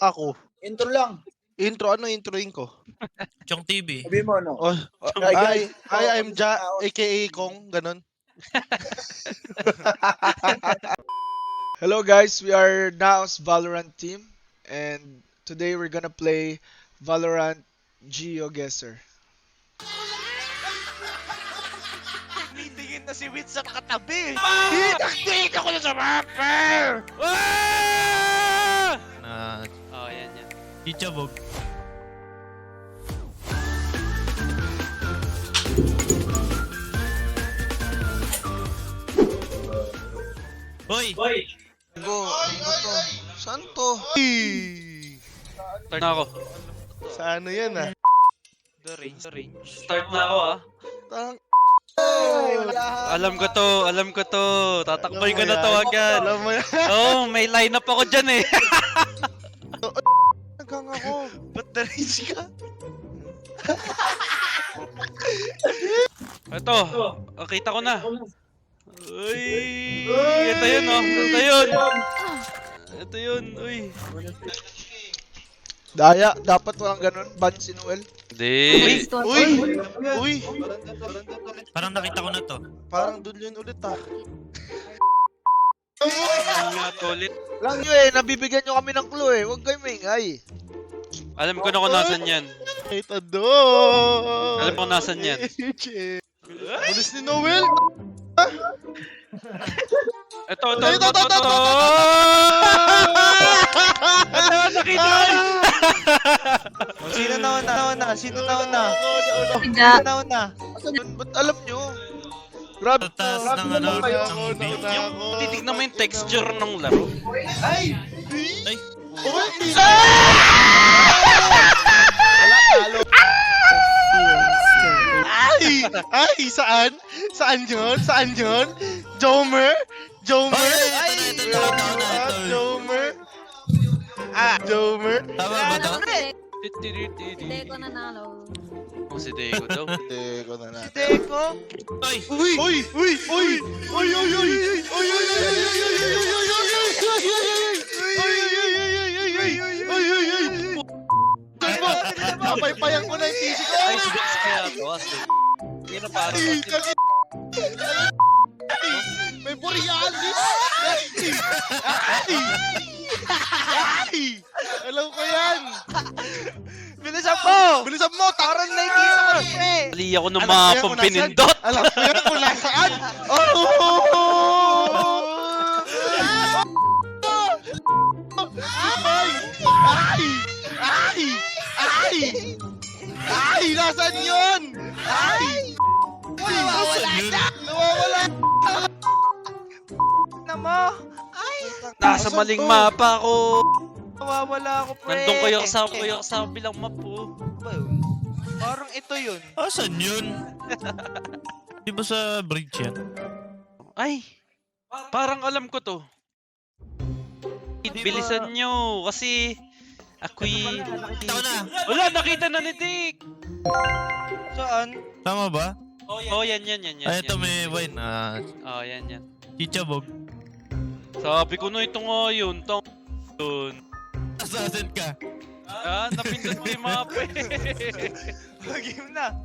Ako. Intro lang. Intro, ano introing ko? Chong TV. Sabi mo, no? Oh, hi, I'm Ja, aka Kong, ganun. Hello guys, we are Naos Valorant team and today we're gonna play Valorant GeoGuessr. Tingin na si Wit sa katabi. Kita ko na sa mapa. Oh, yan. Chichabog. Hoy! Go, ano to? Saan to? Start na ako. Sa ano yan ah? The range. Start na ako Tang. Alam ko to. Tatakboy ko na to agad. Alam mo yan. Oh, may lineup ako dyan eh. Nagang ako. Ba't na-range ka? Ito, kita ko na. Uy! Ito yun oh. Ito yun, uy. Daya, dapat walang ganun. Ban si Noel. Hindi. Uy! Parang nakita ko na to. Parang dun yun ulit ah. Ulit. Lang nyo eh, nabibigyan nyo kami ng clue eh. Huwag kayo maingay. Alam ko na kung nasan yan. Ito doon. Alam ko kung nasan yan. Pulis ni Noel. Ito. Nakita ko na. Sino nauna? Sino nauna? Ba't alam nyo? Grab. Taas ng ano, ng Nauna ako. titignan mo yung texture ng laro. Ay! Ay! Ay! Saan? Saan yun? Jomer? Ito na. Jomer? Jomer? Tama ba to? Hindi ko nanalo. Oh, si Deko daw. Deko na natin. Deko? Ay! Uy! Papaypayan ko na yung PC ko. Ay, si Dex kaya to. Hindi na parang. May Borealis! Alam ko yan! Bilisan mo! Taran na yung isa ko pre! Mali ako ng mga pampinindot. Alam ko yan kung nasaan! Ay! Nasaan yun? Nawawala! Nasa maling mapa ako. Nawawala ako, pre. Nandun kayo sa bilang map po. Parang ito yun. Asan yun? Di ba sa bridge yan? Ay! Parang alam ko to. Bilisan nyo kasi ako'y... Nakita ko na! Wala! Nakita na ni Dick! Saan? Tama ba? Oh, yan. Ay, ito may wine. Oh, yan. Chichabog. Sabi ko na ito nga yun. Yun. Assassin ka! Napindot ko yung map eh. Game na.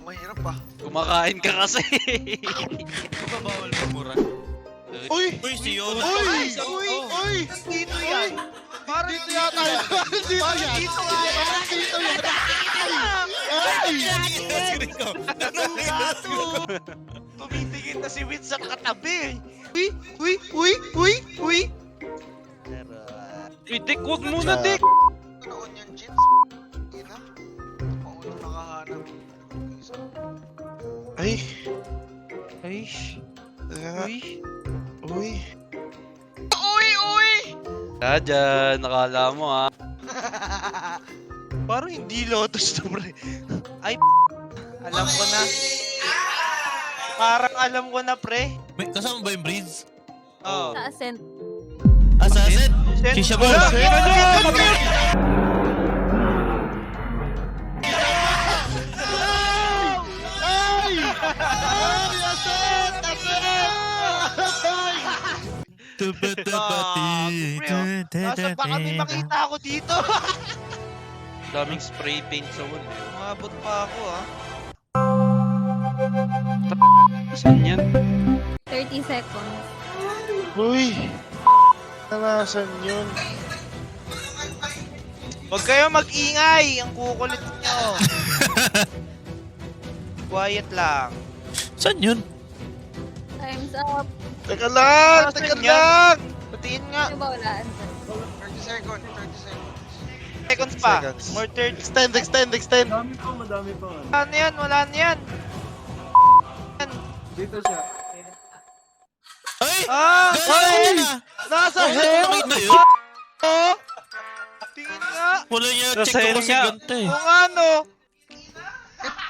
Mahirap ah. Kumakain ka kasi. Bawal mamura. Uy! Uy, si Yoda! Uy! Dito yan. Parang Dito yata yan! Dito yan! dito nga yan. Dito yan! Ay! Tumitingin na si Wit sa katabi. Uy! Dick, wag muna Dick! Noon yung jeans. Ina. Pauna nakahanap. Ay! Ay, Uy! Dyan, nakala mo ha. Parang hindi lotus to pre. Ay, alam ko na. Parang alam ko na, pre. May, kasama ba yung bridge? Oh. Sa ascent. Assassin! Chichabog! Grabe, pre, Nasa ba kami makita ako dito? Daming spray paint sa wall. eh. Umabot pa ako ah. Saan yan? 30 seconds. Uy! Nasaan yun? Huwag kayo mag-ingay! Ang kukulit nyo! Quiet lang. Saan yun? Time's up. Teka lang! Nasaan Teka yan? lang! Patiin nga. Ano ba wala? 30 seconds, 30 seconds. Seconds pa. Seconds. More 30. Extend! Wala na yan, wala na yan. Ay! Ah! Gano'n Ay! na! Nasa Ay! hell! Nakita yun? Oh! Tingin nga! Wala niya Nasa check ko hell kasi nga. ganito eh. Kung ano!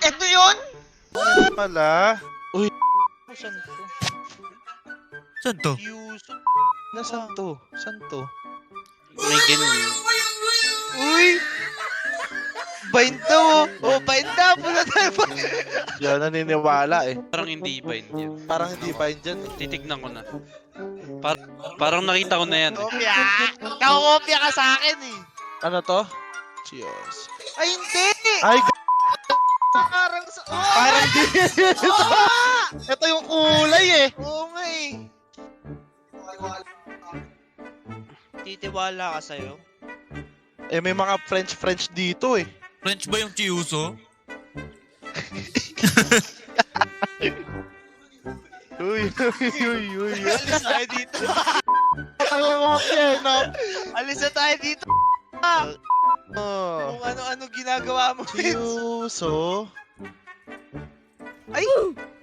Ito yun! Pala. Saan to? Saan to? Yusuf. Nasaan to? Saan to? May ganun. Uy! Bind daw! Oh, bind daw! Pula tayo pa! Yan, naniniwala eh. Parang hindi bind yan. Parang hindi pa yun dyan eh. Titignan ko na. Parang nakita ko na yan. Kopya! Kakopya ka sa akin eh! Ano to? Cheers. Ay, hindi! Ay, Parang sa... Oh! parang di. Ito yung kulay eh. Oo nga eh! Titiwala ka sa'yo? Eh, may mga French dito eh. French ba yung Chiuso? Uy. Alis tayo dito! Ang okay, no? Alis na tayo dito! Ah! Oh. Kung ano-ano ginagawa mo, Vince! Chiuso. Ay!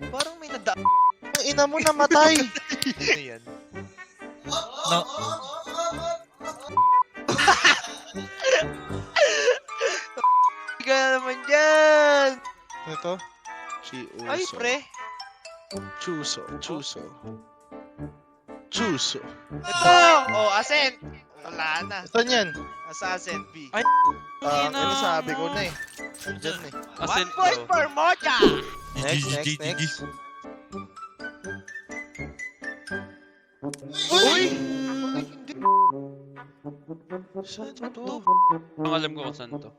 Parang may nada... Ang ina mo namatay. Ano yan? No. Hindi ka na naman dyan! Ito? Chiuso. Ay, pre! Chuso. Ito! Oh, ascent! Wala na. Saan yan? Nasa ascent B. Ay, Ano sabi ko na eh. Diyan eh. Ascent 1 point ko. for Mocha! Next. Uy! Saan to? Ang alam ko kung saan to.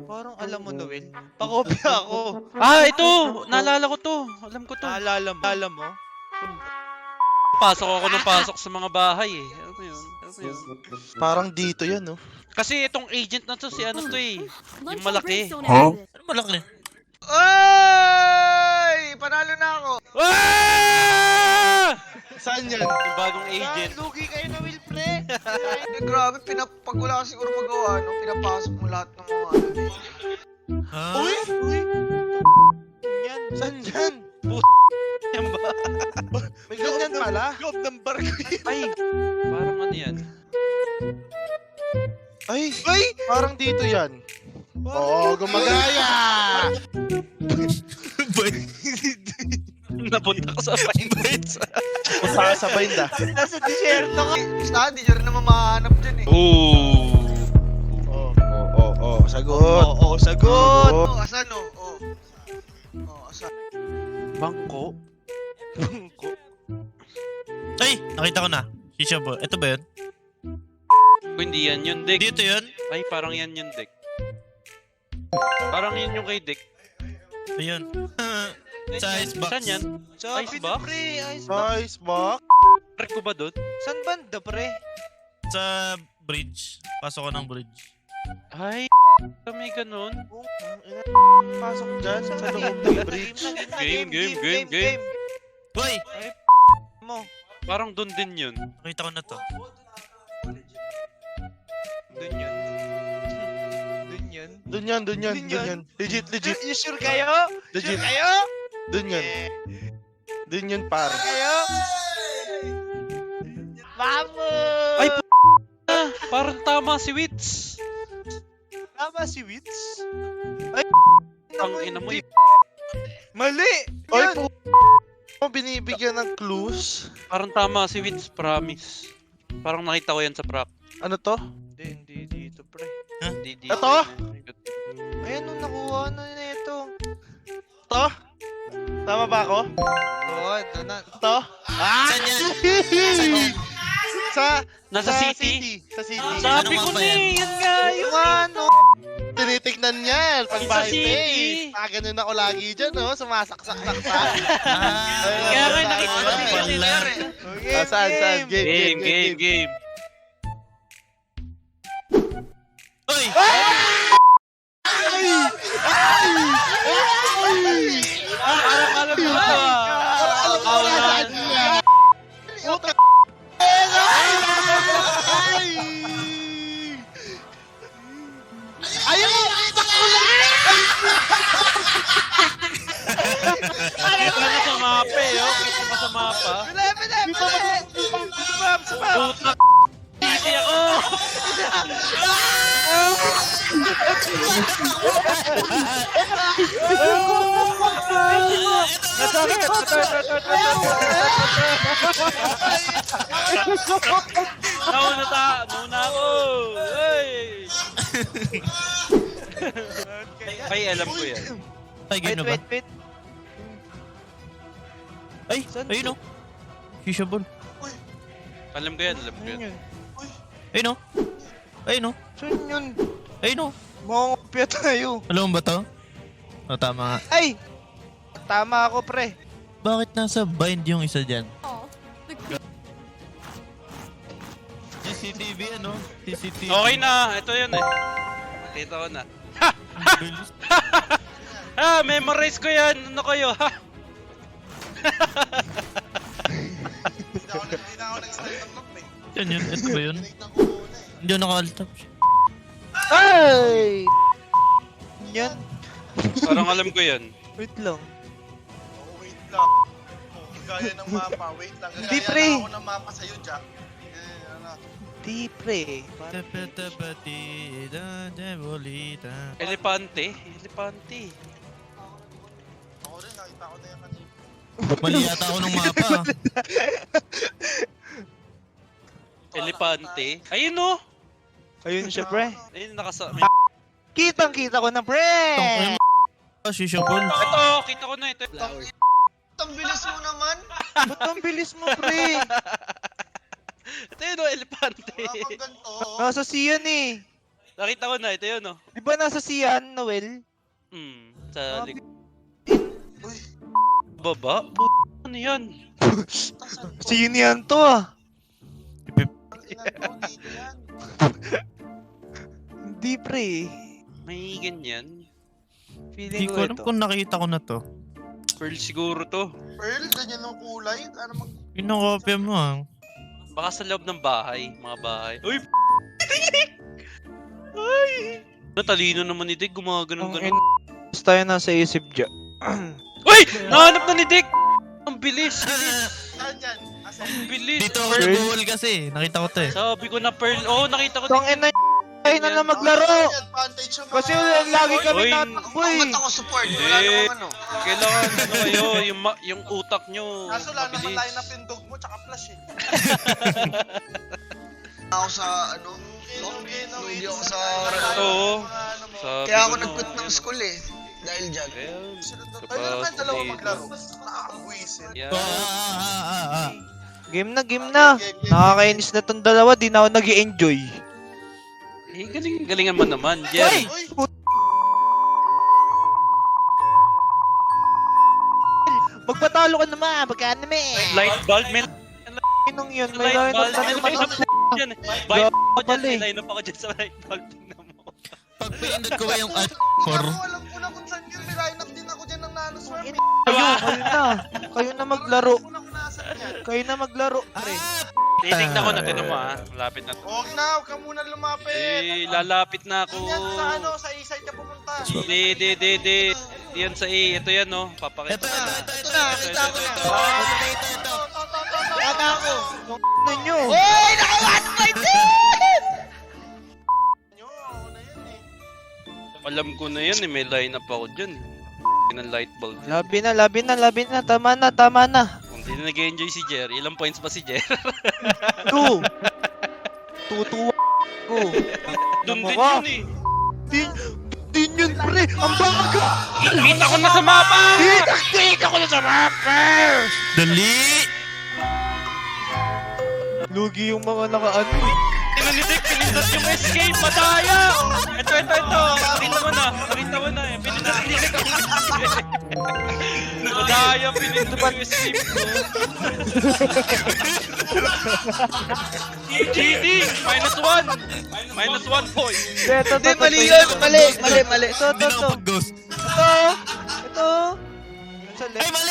Parang alam mo, Noel. Pakopya ako. Ah, ito! Naalala ko to. Alam ko to. Naalala mo. Alam mo? Pasok ako ng pasok sa mga bahay eh. Alam mo yun? Parang dito yan, no? Kasi itong agent na to, si ano to eh. Yung malaki. Ano malaki? Ay! Panalo na ako! Ah! Saan yan? Yung bagong agent. Lugi kayo, Noel, pre! Eh, grabe, pag wala ka siguro magawa, no? Pinapasok mo lahat ng mga ano dito. Ha? Uy! Yan. Saan yan? Yan ba? May ganyan pala. Loob ng barko yun. Ay! Parang ano yan? Ay! Ay! Parang dito yan. Oo, gumagaya! Napunta ko sa Pine Bridge. Masasabay na. Nasa disyerto ka. Basta, di nyo rin naman mahanap dyan eh. Oh. Oo, sagot. Oo, sagot! Oh, asan oh? Asan? Bangko? Bangko. Ay! Nakita ko na. Shisha ba? Ito ba yun? Kung hindi yan yung deck. Dito yun? Ay, parang yan yung deck. Parang yan yung kay deck. Ayun. Sa icebox. Saan yan? Sa Icebox? pre, icebox. Nice, Bak. Trek ko ba doon? Saan banda, pre? Sa bridge. Pasok ko ng bridge. Ay, kami ganun. Pasok dyan sa loob ng bridge. Game. Boy! Mo. Parang doon din yun. Nakita ko na to. Dun yun. Dun yan. Legit. You sure kayo? Legit. Sure kayo? Dun yan. Eh, Dun yun, par. kayo? Mamo! Ay, parang tama si Wits. Tama si Wits? Ang ina mo. Mali! Oy, Yan! mo binibigyan ng clues. Parang tama si Wits, promise. Parang nakita ko yan sa prop. Ano to? Hindi dito, pre. Hindi. Ito? Ayan, nung nakuha na ito. To? Tama ba ako? Oo, ito na. To? Saan yan? Saan yan? Nasa city? Sa city. Sabi Ano ko nga ba na yan? eh, yan nga yun. Ano? Tinitignan yan. Pag Sa bahay city. face. Ganun ako lagi dyan, no? Sumasaksak-saksak. Kaya nga nakita ko Wala. si Jer. Saan? Game. Uy! Parang alam mo ito ah. Kawalan. Puta. Ayun! Kita na sa mapa eh, oh. Kita pa sa mapa. Puta City ako! Nauna ako! Hey! Ay, alam ko yan. Ay, game na ba? Wait. Ay, ayun o. Shisha ball. Alam ko yan. Ayun o. Ayun o. Saan yun? Ayun o. Mangungopia tayo. Alam mo ba to? O, tama nga. Ay! Tama ako, pre. Bakit nasa bind yung isa dyan? Oh. CCTV ano? CCTV. Okay na, ito yun eh. Kita ko na. Bilis. Memorize ko yan. Ano kayo, ha? Yan yun. Ito ba yun? Hindi ako naka-altap. Ay! Yan. Parang alam ko yan. Wait lang. Wait lang. Gaya ng mapa. Wait lang. Hindi, Gaya pre. na ako ng mapa sa'yo, Jack. Di, pre. Elepante. Ako rin, nakita ko na yan kanina. Mali yata ako ng mapa. Elepante. Ayun no. Ayun siya, pre. Ayun nakasa. Kitang-kita ko na, pre! Shisha ball. Ito, kita ko na ito. Ang bilis mo naman! Ba't ang bilis mo, pre? Ito yun oh, elepante. Wala kang ganito. Nasa siyan eh. Nakita ko na, ito yun oh. Di ba nasa siyan, Noel? Sa Sabi- likod. Baba? Ano yan? Siyan yan to ah. Ginagawa dito yan. Hindi, pre. May ganyan. Feeling Hindi ko ko alam ito. kung nakita ko na to. Pearl siguro to. Pearl, ganyan ang kulay. Ano mag... Pinakopya mo ah. Baka sa loob ng bahay, mga bahay. Uy! Ay! Natalino naman ni Dick, gumagano'n Ang ganon. Basta tayo nasa isip dyan. Uy! Nahanap na ni Dick! Ang bilis! Saan yan? Asan? Ang bilis! Dito Pearl. overball kasi. Nakita ko to eh. Sabi ko na Pearl. Oo, nakita ko Tong ina tayo na lang maglaro. Advantage yung Kasi lagi kami Oy, tatakbo eh. ako support. Hindi. Kailangan ano kayo, yung utak nyo. Kaso lang naman mabilis. line up yung dog mo, tsaka flash eh. Ako sa ano, lugi ako sa Oo. ano mo. Sabi Kaya ako ko na, nag-quit ng ano. school eh. Dahil dyan. Ayan. Ay, ano ba dalawa maglaro? Nakakabwisit. Yan. Game na. Nakakainis na tong dalawa, di na ako nag-i-enjoy. Eh, galingan mo naman, Jerry. Uy! Magpatalo ka naman, magkano naman Light bulb, men. Inong yun, may Light line bulb. up na Ano ba naman. yung dyan? Light bulb Pala dyan. eh. May line up ako dyan sa light bulb. Tingnan mo. Pag pinindot ko ba yung at For... for Alam ko na kung saan yun. May line up din ako dyan ng nanoswarm. Kayo na maglaro. Alam ko na kung nasaan yan. Kayo na maglaro, pre. Titignan ko na, tinan mo ha. Malapit na to. Huwag na, huwag ka muna lumapit. Eh, lalapit na ako. Yan sa ano, sa isay ka pumunta. Di. Yan sa A. Ito yan, no. Papakita Ito ko na. na, kita ko na. Ito. Tama ako. Nung ninyo. Hoy! Naka-1 Nyo, ako na yan eh. Alam ko na yan eh. May line up ako dyan. Ng light bulb. Labi na. Tama na. Kung di na nag-enjoy si Jer, ilang points pa si Jer? 2. Tutuwa ko. Doon din Mukha. yun eh. Din yun, pre. Ang baga. Kita ko na sa mapa! Kita ko na sa mapa. Dali! Lugi yung mga nakaano. Pinanidik, pinindot yung escape, madaya! Ito. Nakita mo na. Pinindot yung escape. Madaya, pinindot yung escape ko. GD, -1. -1 point. Hindi, mali yun. Mali. Ito. Hindi na ako pag-ghost. Ito. Sa Ay, left. mali.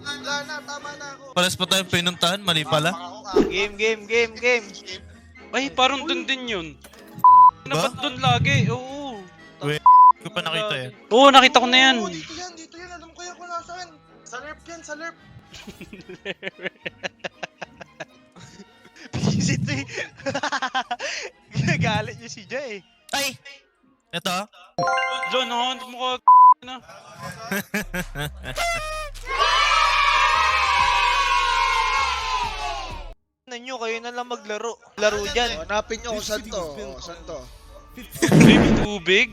Wala na, tama na ako. Paras pa tayong pinuntahan, mali pala. Game. Ay, parang dun din yun. Ba? Ba't dun lagi? Oo. Hindi ko pa nakita yan. Oo, nakita ko na yan. Oo, dito yan. Alam ko yan kung nasaan. Sa lerp yan, sa lerp. Visit eh. Ginagalit niyo si Jay. Ay! Ito? John, hunt mo ka na. Nyo, kayo na lang maglaro. Laro dyan. Hanapin nyo kung saan to. Saan to? Baby, tubig.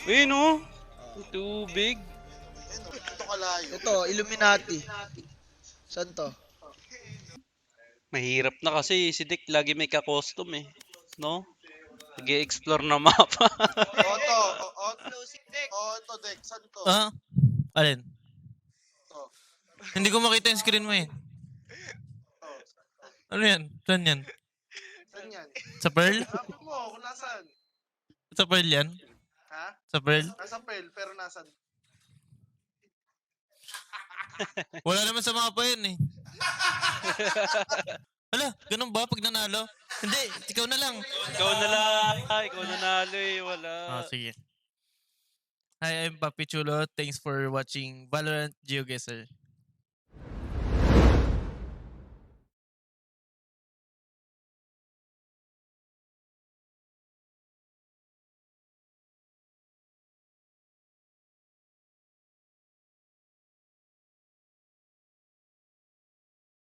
Ayun o. Tubig. Ito kalayo. Ito, Illuminati. Saan to? Mahirap na kasi si Dick lagi may ka-custom eh. No? Nag-i-explore na mapa. Oto. Oto, Dex. Saan to? Ah? Alin? Ito. Hindi ko makita yung screen mo eh. Ano yan? Saan yan? Saan yan? Sa Pearl? Sabi mo kung nasaan. Sa Pearl yan? Ha? Sa Pearl? Nasa Pearl, pero nasaan? Wala naman sa mapa yan eh. Hala, ganun ba pag nanalo? Hindi, ikaw na lang. Ikaw na lang. Ikaw nanalo eh. Wala. Sige. Hi, I'm Papi Chulo. Thanks for watching Valorant GeoGuessr.